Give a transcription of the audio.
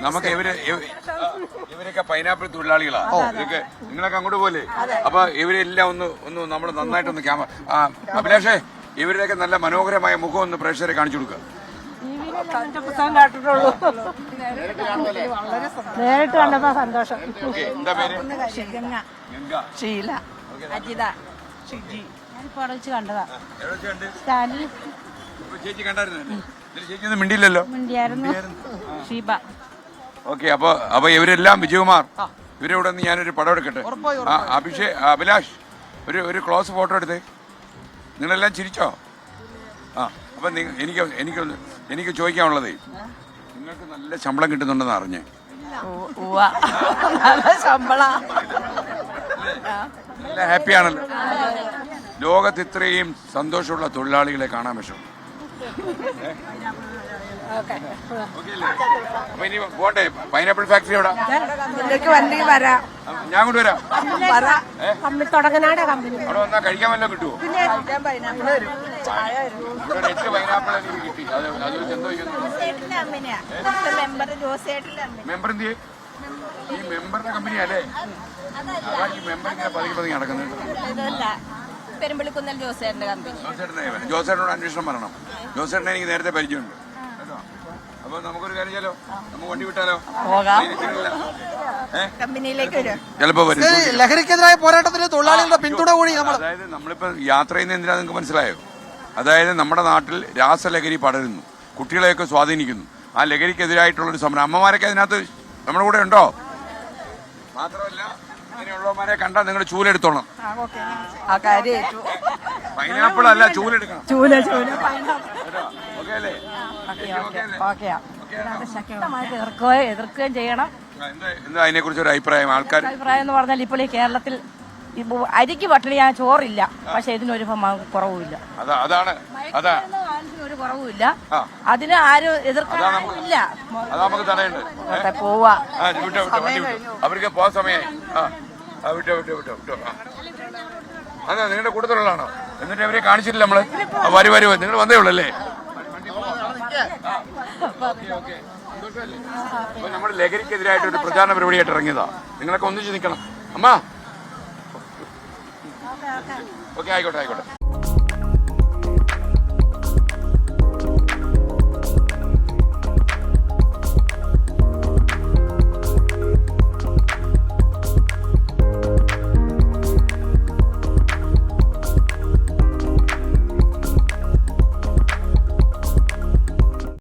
നമുക്ക് ഇവരൊക്കെ പൈനാപ്പിൾ തൊഴിലാളികളാ. ഇതൊക്കെ നിങ്ങളൊക്കെ അങ്ങോട്ട് പോലെ. അപ്പൊ ഇവരെല്ലാം ഒന്ന് നമ്മൾ നന്നായിട്ടൊന്ന് അഭിലാഷേ, ഇവരുടെയൊക്കെ നല്ല മനോഹരമായ മുഖം ഒന്ന് പ്രേക്ഷകരെ കാണിച്ചു കൊടുക്കുക. നേരിട്ട് കണ്ടപ്പോ സന്തോഷം. എന്താ പേര്? ഷീല, അജിത, ഷിജി. ഞാനിപ്പോ അവിടെ വെച്ച് കണ്ടതാ. ചേച്ചി കണ്ടായിരുന്നു? ചേച്ചി ഒന്നും മിണ്ടിയില്ലല്ലോ. ഷീബ. ഓക്കെ, അപ്പൊ ഇവരെല്ലാം വിജയകുമാർ, ഇവരോട് ഞാനൊരു പടം എടുക്കട്ടെ. അഭിലാഷ്, ഒരു ക്ലോസ് ഫോട്ടോ എടുത്തേ. നിങ്ങളെല്ലാം ചിരിച്ചോ? അപ്പൊ എനിക്ക് ചോദിക്കാനുള്ളതേ, നിങ്ങൾക്ക് നല്ല ശമ്പളം കിട്ടുന്നുണ്ടെന്ന് അറിഞ്ഞേ. നല്ല ഹാപ്പിയാണല്ലോ. ലോകത്ത് ഇത്രയും സന്തോഷമുള്ള തൊഴിലാളികളെ കാണാൻ പറ്റും. അപ്പൊ ഇനി പോട്ടെ. പൈനാപ്പിൾ ഫാക്ടറി എവിടെ? വണ്ടി വരാം, ഞാൻ കൊണ്ടുവരാം. അവിടെ വന്നാൽ കഴിക്കാൻ വല്ലതും കിട്ടുമോ? 8 പൈനാപ്പിൾ എനിക്ക് കിട്ടി. അത് എന്തോ മെമ്പർ എന്ത് ചെയ്യും? ഈ മെമ്പറുടെ കമ്പനി അല്ലേ? ഈ മെമ്പർ ഇങ്ങനെ പതുങ്ങി നടക്കുന്നത്. പെരുമ്പളിക്കുന്നൽ ജോസേട്ടന്റെ കമ്പനി. ജോസേട്ടനോട് അന്വേഷണം പറയണം. ജോസേട്ടനെ എനിക്ക് നേരത്തെ പരിചയമുണ്ട്. അപ്പൊ നമുക്കൊരു കാര്യം ചെയ്യാലോ, നമുക്ക് വണ്ടി വിട്ടാലോ? കമ്പനിയിലേക്ക് ചിലപ്പോ വരും. ലഹരിക്കെതിരായ പോരാട്ടത്തിന് തൊഴിലാളികളുടെ പിന്തുണ കൂടി അതായത് നമ്മളിപ്പോ യാത്ര ചെയ്യുന്ന എന്തിനാ നിങ്ങൾക്ക് മനസ്സിലായോ? അതായത് നമ്മുടെ നാട്ടിൽ രാസലഹരി പടരുന്നു, കുട്ടികളെയൊക്കെ സ്വാധീനിക്കുന്നു. ആ ലഹരിക്കെതിരായിട്ടുള്ളൊരു സമരം. അമ്മമാരൊക്കെ അതിനകത്ത് നമ്മുടെ കൂടെ ഉണ്ടോ? മാത്രമല്ല, ഇങ്ങനെയുള്ളവന്മാരെ കണ്ടാൽ നിങ്ങൾ ചൂലെടുത്തോണം. പൈനാപ്പിൾ അല്ല, ചൂലെടുക്കണം. ഓക്കെ അല്ലേ? എതിർക്കുകയും ചെയ്യണം. എന്താ അതിനെ കുറിച്ച് ഒരു അഭിപ്രായം? അഭിപ്രായം എന്ന് പറഞ്ഞാൽ ഇപ്പോൾ ഈ കേരളത്തിൽ അരിക്ക് പട്ടിണി ചോറില്ല, പക്ഷെ ഇതിനൊരു കുറവുമില്ല. ഒരു കുറവുമില്ല. അതിന് ആരും എതിർക്കാനില്ല. പോവാ, അവർക്ക് പോവാൻ സമയമായി. അതാ നിങ്ങളുടെ കൂട്ടത്തിലുള്ളതാണോ? എന്നിട്ട് അവരെ കാണിച്ചിട്ടില്ല നമ്മള്. വരുവ നിങ്ങൾ വന്നേ ഉള്ളല്ലേ? അപ്പൊ നമ്മൾ ലഹരിക്കെതിരായിട്ട് ഒരു പ്രചാരണ പരിപാടിയായിട്ട് ഇറങ്ങിയതാ. നിങ്ങളൊക്കെ ഒന്നിച്ച് നിൽക്കണം. അമ്മ ഓക്കെ, ആയിക്കോട്ടെ.